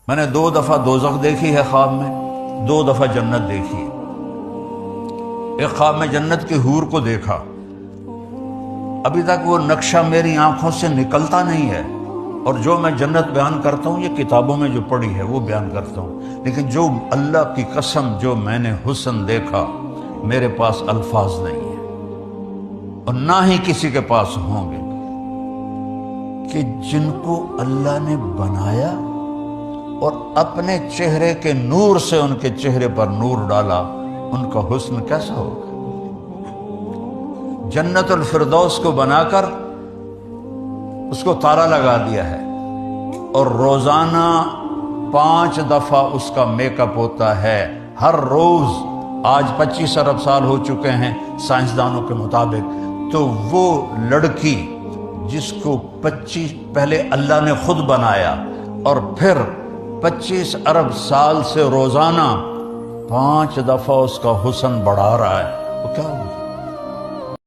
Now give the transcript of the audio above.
میں نے 2 دفعہ دوزخ دیکھی ہے خواب میں، 2 دفعہ جنت دیکھی ہے۔ ایک خواب میں جنت کے حور کو دیکھا، ابھی تک وہ نقشہ میری آنکھوں سے نکلتا نہیں ہے، اور جو میں جنت بیان کرتا ہوں یہ کتابوں میں جو پڑھی ہے وہ بیان کرتا ہوں، لیکن جو اللہ کی قسم جو میں نے حسن دیکھا میرے پاس الفاظ نہیں ہے، اور نہ ہی کسی کے پاس ہوں گے، کہ جن کو اللہ نے بنایا اور اپنے چہرے کے نور سے ان کے چہرے پر نور ڈالا، ان کا حسن کیسا ہوگا؟ جنت الفردوس کو بنا کر اس کو تالا لگا دیا ہے، اور روزانہ 5 دفعہ اس کا میک اپ ہوتا ہے، ہر روز۔ آج 25 ارب سال ہو چکے ہیں سائنسدانوں کے مطابق، تو وہ لڑکی جس کو پہلے اللہ نے خود بنایا اور پھر 25 ارب سال سے روزانہ 5 دفعہ اس کا حسن بڑھا رہا ہے، وہ کیا ہوگی؟